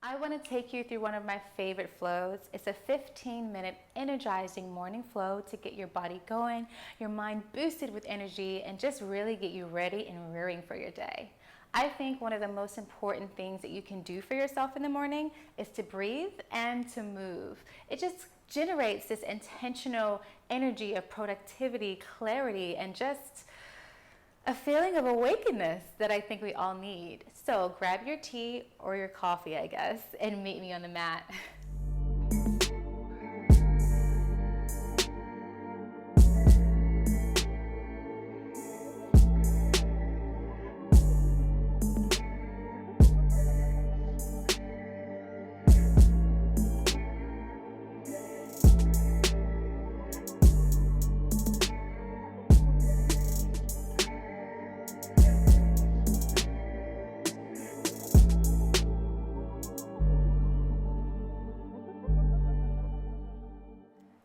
I want to take you through one of my favorite flows. It's a 15-minute energizing morning flow to get your body going, your mind boosted with energy, and just really get you ready and rearing for your day. I think one of the most important things that you can do for yourself in the morning is to breathe and to move. It just generates this intentional energy of productivity, clarity, and just a feeling of awakeness that I think we all need. So grab your tea or your coffee, I guess, and meet me on the mat.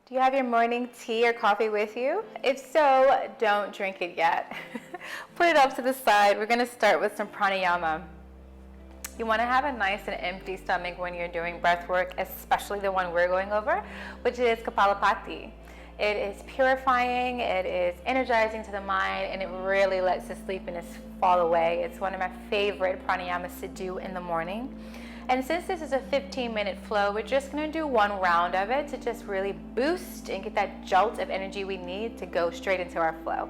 Do you have your morning tea or coffee with you? If so, don't drink it yet. Put it up to the side. We're going to start with some pranayama. You want to have a nice and empty stomach when you're doing breath work, especially the one we're going over, which is Kapalabhati. It is purifying, it is energizing to the mind, and it really lets the sleepiness fall away. It's one of my favorite pranayamas to do in the morning. And since this is a 15-minute flow, we're just going to do one round of it to just really boost and get that jolt of energy we need to go straight into our flow.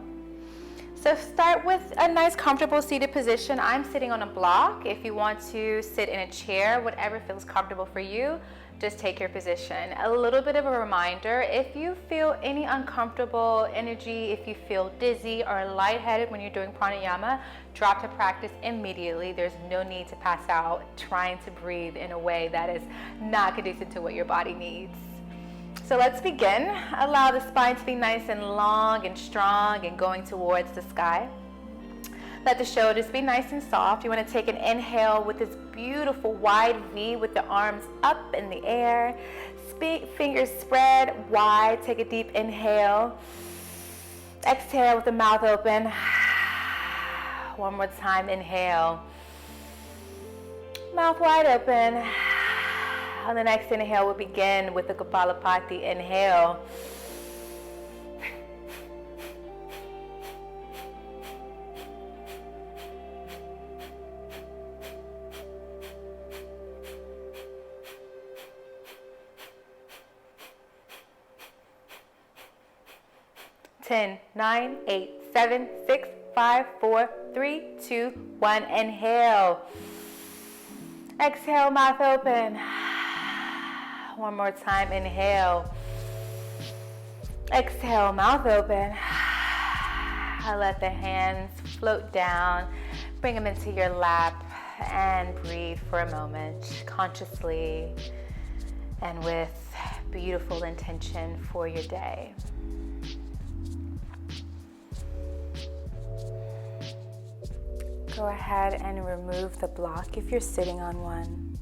So start with a nice comfortable seated position. I'm sitting on a block. If you want to sit in a chair, whatever feels comfortable for you, just take your position. A little bit of a reminder, if you feel any uncomfortable energy, if you feel dizzy or lightheaded when you're doing pranayama, drop the practice immediately. There's no need to pass out trying to breathe in a way that is not conducive to what your body needs. So let's begin. Allow the spine to be nice and long and strong and going towards the sky. Let the shoulders be nice and soft. You want to take an inhale with this beautiful wide V with the arms up in the air. Fingers spread wide. Take a deep inhale. Exhale with the mouth open. One more time, inhale. Mouth wide open. On the next inhale, we'll begin with the Kapalabhati. Inhale. Ten, 9, 8, 7, 6, 5, 4, 3, 2, 1. Inhale. Exhale, mouth open. One more time, inhale. Exhale, mouth open. I let the hands float down. Bring them into your lap and breathe for a moment, consciously and with beautiful intention for your day. Go ahead and remove the block if you're sitting on one.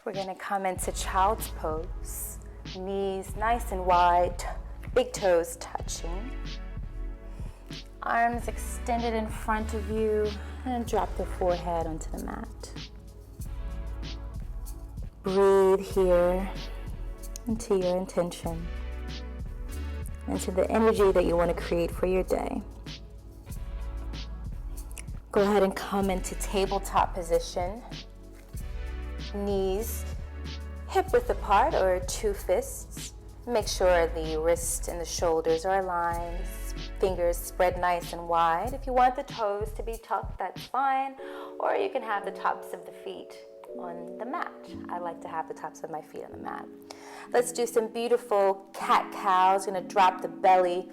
We're going to come into child's pose. Knees nice and wide, big toes touching. Arms extended in front of you, and drop the forehead onto the mat. Breathe here into your intention, into the energy that you want to create for your day. Go ahead and come into tabletop position. Knees hip-width apart or two fists. Make sure the wrist and the shoulders are aligned. Fingers spread nice and wide. If you want the toes to be tucked, that's fine. Or you can have the tops of the feet on the mat. I like to have the tops of my feet on the mat. Let's do some beautiful cat-cows. Gonna drop the belly.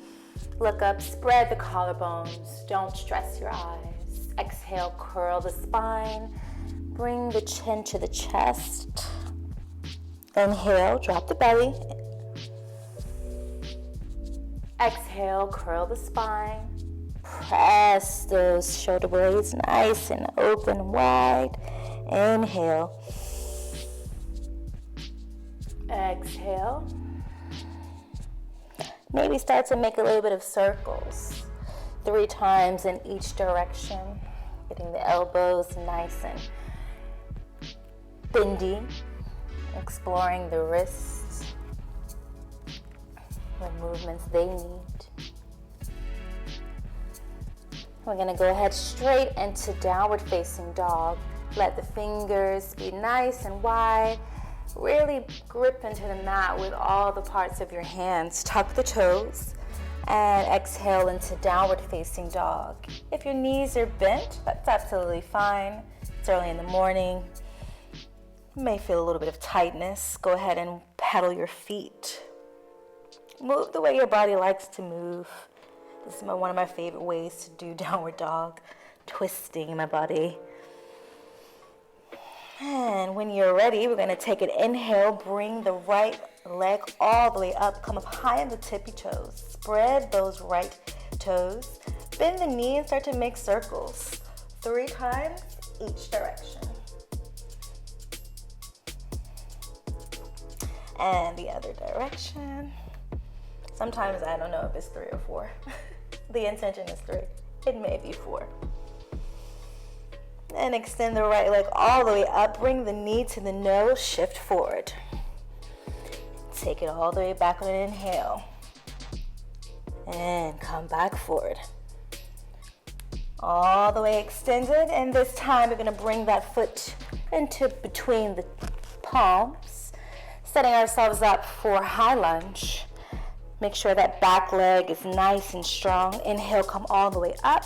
Look up, spread the collarbones. Don't stress your eyes. Exhale, curl the spine. Bring the chin to the chest. Inhale, drop the belly. Exhale, curl the spine. Press those shoulder blades nice and open and wide. Inhale. Exhale. Maybe start to make a little bit of circles. 3 times in each direction. Getting the elbows nice and bending, exploring the wrists, what movements they need. We're gonna go ahead straight into downward facing dog. Let the fingers be nice and wide. Really grip into the mat with all the parts of your hands. Tuck the toes and exhale into downward facing dog. If your knees are bent, that's absolutely fine. It's early in the morning. You may feel a little bit of tightness. Go ahead and pedal your feet. Move the way your body likes to move. This is one of my favorite ways to do downward dog, twisting my body. And when you're ready, we're gonna take an inhale, bring the right leg all the way up, come up high on the tippy toes. Spread those right toes. Bend the knee and start to make circles. 3 times each direction. And the other direction. Sometimes I don't know if it's 3 or 4. The intention is 3. It may be 4. And extend the right leg all the way up. Bring the knee to the nose. Shift forward. Take it all the way back on an inhale. And come back forward. All the way extended. And this time we're going to bring that foot into between the palms. Setting ourselves up for high lunge. Make sure that back leg is nice and strong. Inhale, come all the way up.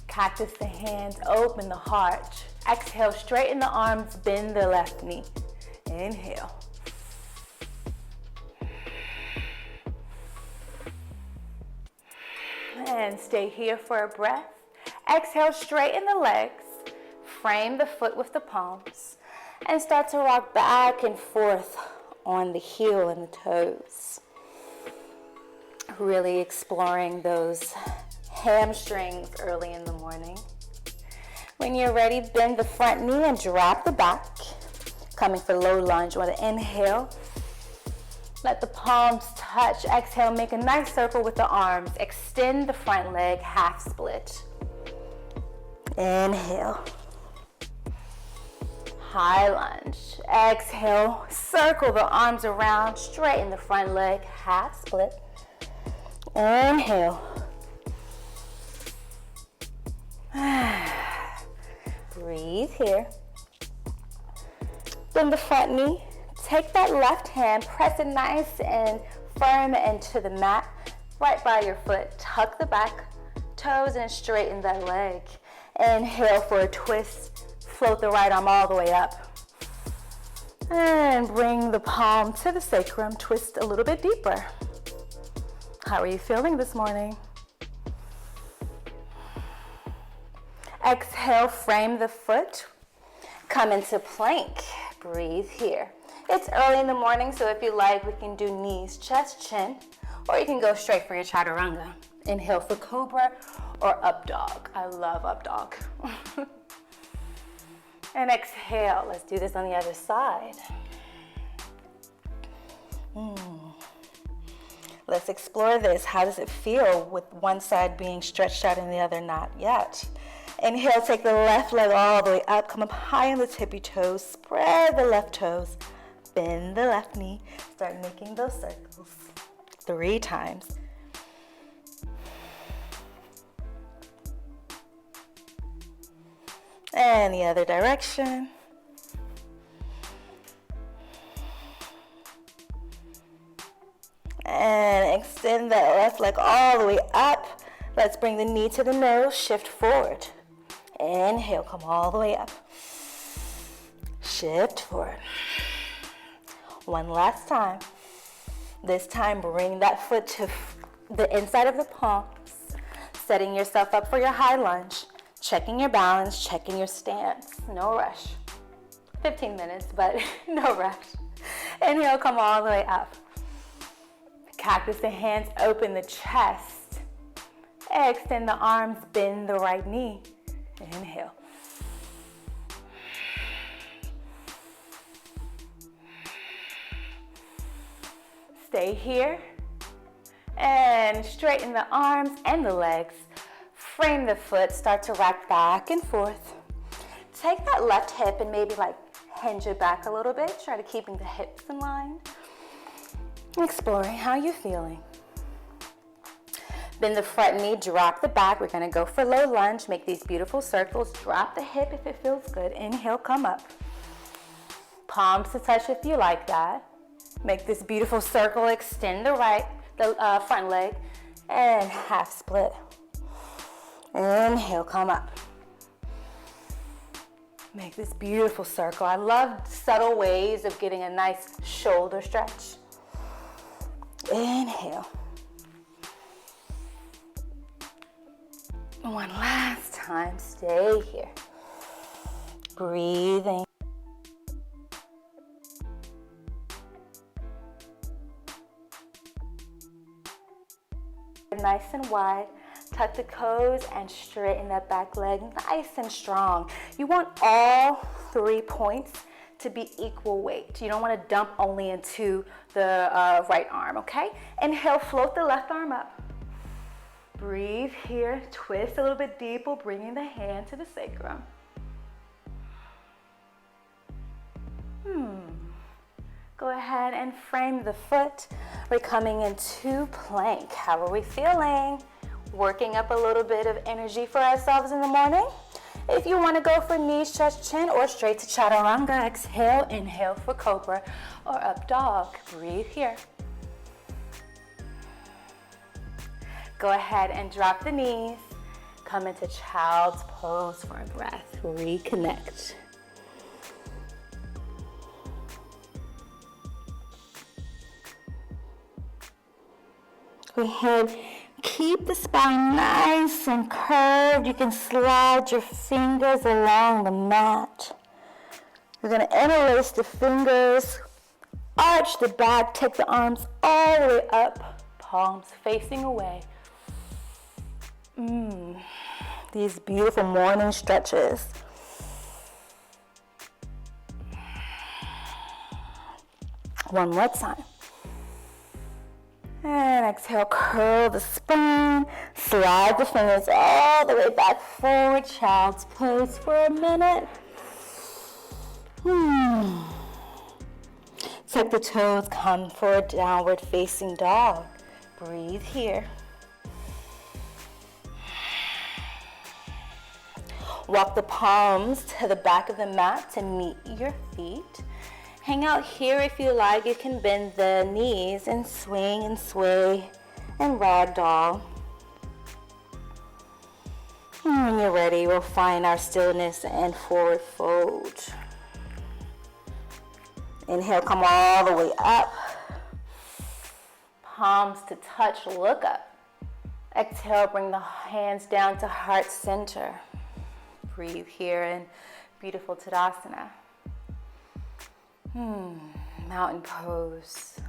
Cactus the hands, open the heart. Exhale, straighten the arms, bend the left knee. Inhale. And stay here for a breath. Exhale, straighten the legs. Frame the foot with the palms. And start to rock back and forth on the heel and the toes. Really exploring those hamstrings early in the morning. When you're ready, bend the front knee and drop the back. Coming for low lunge. You want to inhale. Let the palms touch. Exhale, make a nice circle with the arms. Extend the front leg, half split. Inhale. High lunge. Exhale, circle the arms around, straighten the front leg, half split. Inhale. Breathe here. Bend the front knee. Take that left hand, press it nice and firm into the mat, right by your foot. Tuck the back toes and straighten that leg. Inhale for a twist. Float the right arm all the way up. And bring the palm to the sacrum. Twist a little bit deeper. How are you feeling this morning? Exhale, frame the foot. Come into plank. Breathe here. It's early in the morning, so if you like, we can do knees, chest, chin, or you can go straight for your chaturanga. Inhale for cobra or up dog. I love up dog. And exhale. Let's do this on the other side. Let's explore this. How does it feel with one side being stretched out and the other not yet? Inhale, take the left leg all the way up. Come up high on the tippy toes. Spread the left toes. Bend the left knee. Start making those circles 3 times. And the other direction. And extend that left leg all the way up. Let's bring the knee to the nose, shift forward. Inhale, come all the way up. Shift forward. One last time. This time, bring that foot to the inside of the palms, setting yourself up for your high lunge. Checking your balance, checking your stance. No rush. 15 minutes, but no rush. Inhale, come all the way up. Cactus the hands, open the chest. Extend the arms, bend the right knee. Inhale. Stay here. And straighten the arms and the legs. Frame the foot, start to rock back and forth. Take that left hip and maybe like hinge it back a little bit. Try to keeping the hips in line. Exploring how you're feeling. Bend the front knee, drop the back. We're gonna go for low lunge. Make these beautiful circles. Drop the hip if it feels good. Inhale, come up. Palms to touch if you like that. Make this beautiful circle. Extend the front leg, and half split. Inhale, come up. Make this beautiful circle. I love subtle ways of getting a nice shoulder stretch. Inhale. One last time, stay here. Breathing. Nice and wide. Tuck the toes and straighten that back leg nice and strong. You want all 3 points to be equal weight. You don't want to dump only into the right arm, okay? Inhale, float the left arm up. Breathe here, twist a little bit deeper, bringing the hand to the sacrum. Go ahead and frame the foot. We're coming into plank. How are we feeling? Working up a little bit of energy for ourselves in the morning. If you want to go for knee stretch, chin, or straight to chaturanga, exhale, inhale for cobra or up dog. Breathe here. Go ahead and drop the knees. Come into child's pose for a breath. Reconnect. Go ahead. Keep the spine nice and curved. You can slide your fingers along the mat. You're going to interlace the fingers, arch the back, take the arms all the way up, palms facing away. These beautiful morning stretches. One more time. And exhale, curl the spine, slide the fingers all the way back forward, child's pose for a minute. Tuck the toes, come for a downward facing dog. Breathe here. Walk the palms to the back of the mat to meet your feet. Hang out here if you like. You can bend the knees and swing and sway and ragdoll. And when you're ready, we'll find our stillness and forward fold. Inhale, come all the way up. Palms to touch, look up. Exhale, bring the hands down to heart center. Breathe here in beautiful Tadasana. Mountain pose.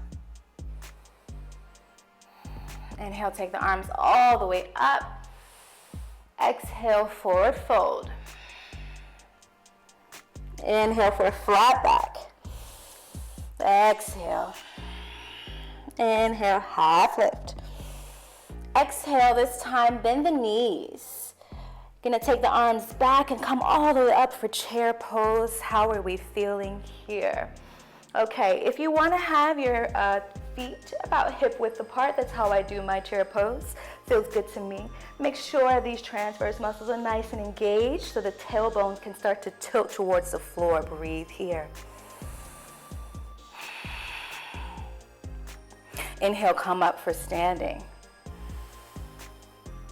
Inhale, take the arms all the way up. Exhale, forward fold. Inhale for a flat back. Exhale. Inhale, half lift. Exhale, this time bend the knees. Gonna take the arms back and come all the way up for chair pose. How are we feeling here? Okay, if you wanna have your feet about hip width apart, that's how I do my chair pose. Feels good to me. Make sure these transverse muscles are nice and engaged so the tailbone can start to tilt towards the floor. Breathe here. Inhale, come up for standing.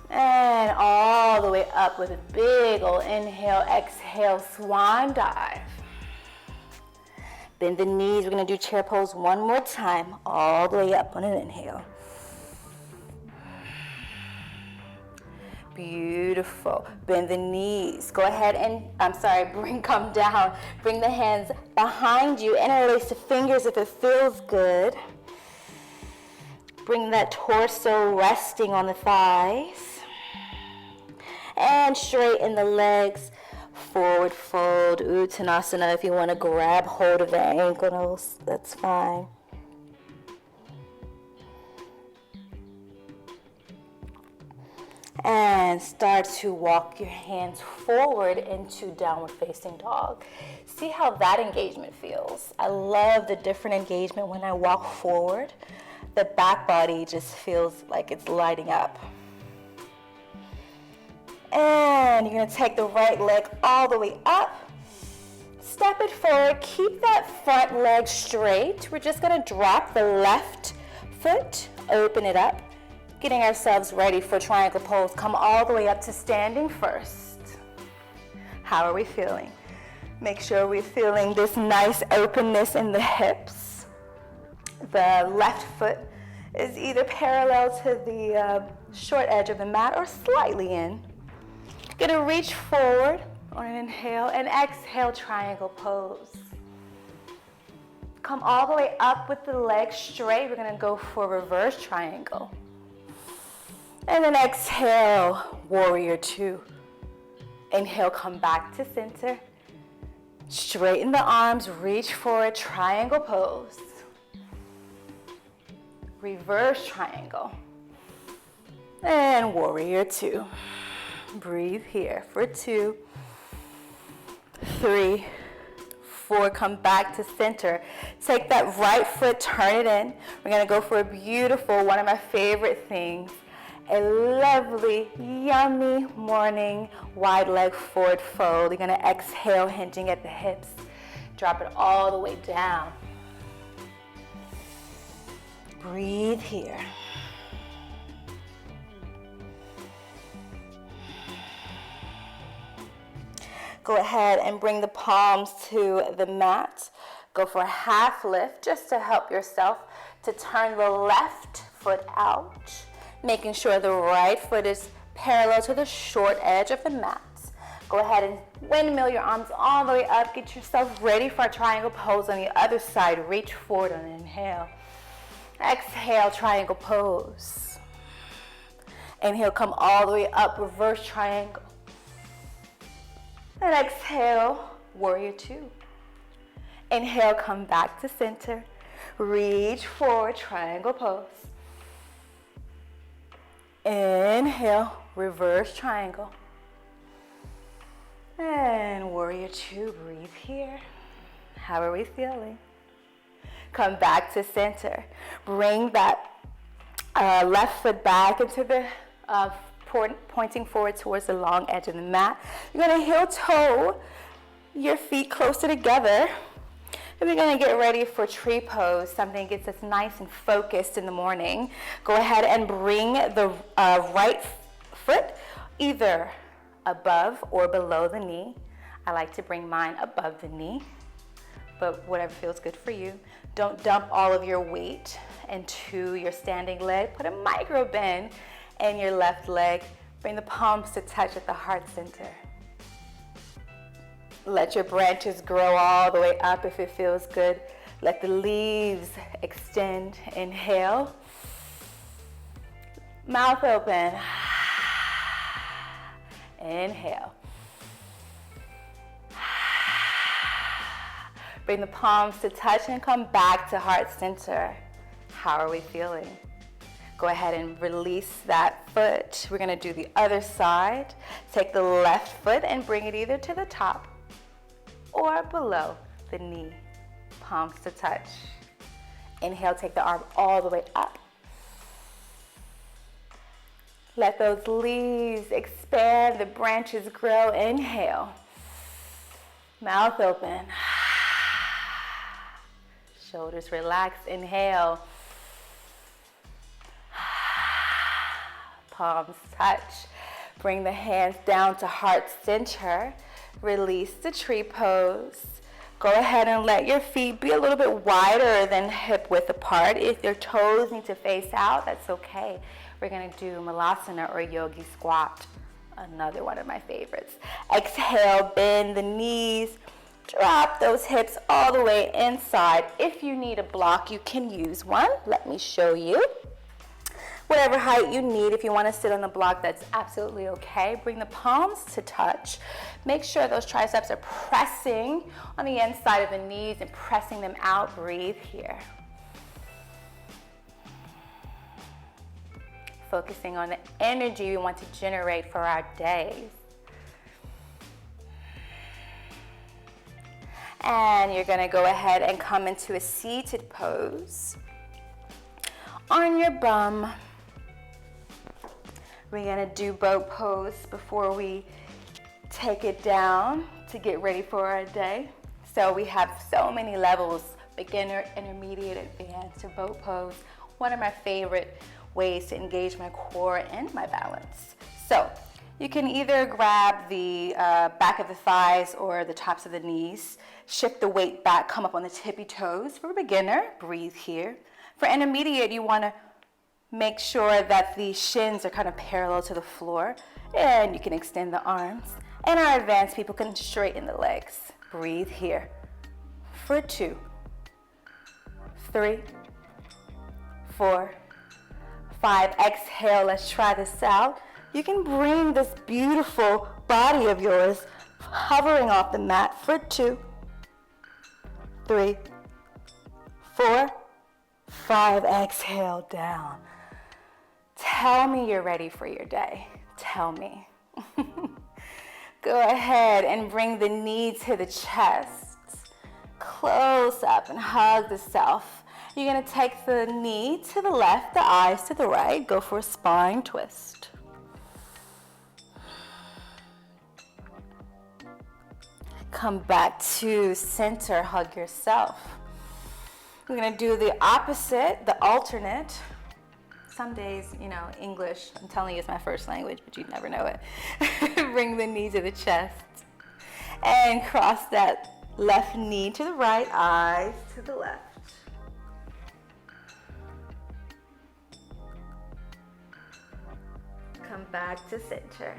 And all the way up with a big ol' inhale, exhale, swan dive. Bend the knees. We're gonna do chair pose one more time, all the way up on an inhale. Beautiful. Bend the knees. Go ahead and, come down. Bring the hands behind you. Interlace the fingers if it feels good. Bring that torso resting on the thighs. And straighten the legs, forward fold, Uttanasana. If you want to grab hold of the ankles, that's fine. And start to walk your hands forward into downward facing dog. See how that engagement feels. I love the different engagement when I walk forward. The back body just feels like it's lighting up. And you're gonna take the right leg all the way up. Step it forward, keep that front leg straight. We're just gonna drop the left foot, open it up, getting ourselves ready for triangle pose. Come all the way up to standing first. How are we feeling? Make sure we're feeling this nice openness in the hips. The left foot is either parallel to the short edge of the mat or slightly in. Gonna reach forward on an inhale and exhale, triangle pose. Come all the way up with the legs straight. We're gonna go for reverse triangle. And then exhale, warrior two. Inhale, come back to center. Straighten the arms, reach forward, triangle pose. Reverse triangle. And warrior two. Breathe here for 2, 3, 4. Come back to center. Take that right foot, turn it in. We're gonna go for a beautiful, one of my favorite things, a lovely, yummy morning wide leg forward fold. You're gonna exhale, hinging at the hips. Drop it all the way down. Breathe here. Go ahead and bring the palms to the mat. Go for a half lift just to help yourself to turn the left foot out, making sure the right foot is parallel to the short edge of the mat. Go ahead and windmill your arms all the way up. Get yourself ready for a triangle pose on the other side. Reach forward on an inhale. Exhale, triangle pose. Inhale, come all the way up, reverse triangle. And exhale, warrior two. Inhale, come back to center. Reach forward, triangle pose. Inhale, reverse triangle. And warrior two, breathe here. How are we feeling? Come back to center. Bring that left foot back into the pointing forward towards the long edge of the mat. You're gonna heel toe your feet closer together. And we're gonna get ready for tree pose, something that gets us nice and focused in the morning. Go ahead and bring the right foot either above or below the knee. I like to bring mine above the knee, but whatever feels good for you. Don't dump all of your weight into your standing leg. Put a micro bend in your left leg. Bring the palms to touch at the heart center. Let your branches grow all the way up if it feels good. Let the leaves extend. Inhale. Mouth open. Inhale. Bring the palms to touch and come back to heart center. How are we feeling? Go ahead and release that foot. We're gonna do the other side. Take the left foot and bring it either to the top or below the knee. Palms to touch. Inhale, take the arm all the way up. Let those leaves expand, the branches grow. Inhale. Mouth open. Shoulders relax. Inhale. Palms touch. Bring the hands down to heart center. Release the tree pose. Go ahead and let your feet be a little bit wider than hip width apart. If your toes need to face out, that's okay. We're gonna do malasana or yogi squat, another one of my favorites. Exhale, bend the knees. Drop those hips all the way inside. If you need a block, you can use one. Let me show you. Whatever height you need, if you want to sit on the block, that's absolutely okay. Bring the palms to touch. Make sure those triceps are pressing on the inside of the knees and pressing them out. Breathe here. focusing on the energy we want to generate for our days. And you're going to go ahead and come into a seated pose on your bum. We're going to do boat pose before we take it down to get ready for our day. So we have so many levels: beginner, intermediate, advanced, or boat pose. One of my favorite ways to engage my core and my balance. So you can either grab the back of the thighs or the tops of the knees, shift the weight back, come up on the tippy toes. For beginner, breathe here. For intermediate, you want to make sure that the shins are kind of parallel to the floor, and you can extend the arms. And our advanced people can straighten the legs. Breathe here. For 2, 3, 4, 5. Exhale, let's try this out. You can bring this beautiful body of yours hovering off the mat for 2, 3, 4, 5. Exhale down. Tell me you're ready for your day. Tell me. Go ahead and bring the knee to the chest. Close up and hug the self. You're going to take the knee to the left, the eyes to the right. Go for a spine twist. Come back to center, hug yourself. We're going to do the opposite, the alternate. Some days, English, I'm telling you, it's my first language, but you'd never know it. Bring the knee to the chest and cross that left knee to the right, eyes to the left. Come back to center.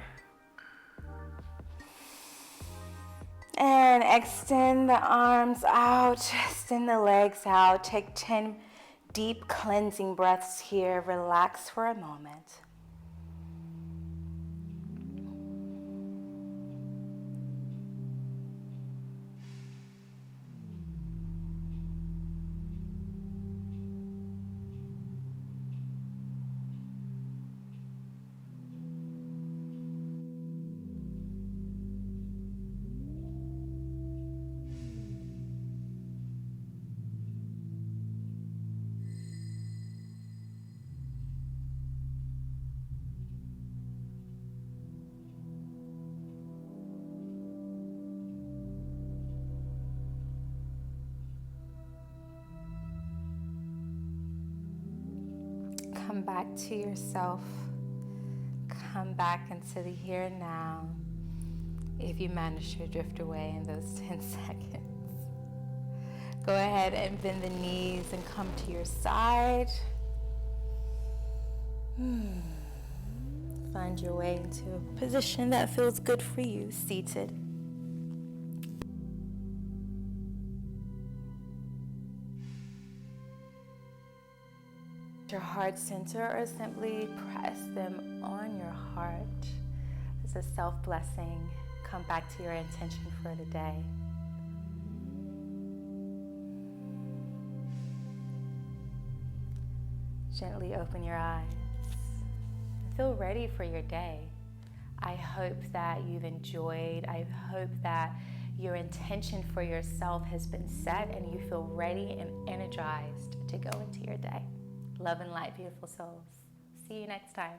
And extend the arms out, extend the legs out. Take 10 deep cleansing breaths here. Relax for a moment. Come back to yourself. Come back into the here and now. If you manage to drift away in those 10 seconds. Go ahead and bend the knees and come to your side. Find your way into a position that feels good for you, seated. Your heart center, or simply press them on your heart as a self-blessing. Come back to your intention for the day. Gently open your eyes. Feel ready for your day. I hope that you've enjoyed. I hope that your intention for yourself has been set and you feel ready and energized to go into your day. Love and light, beautiful souls. See you next time.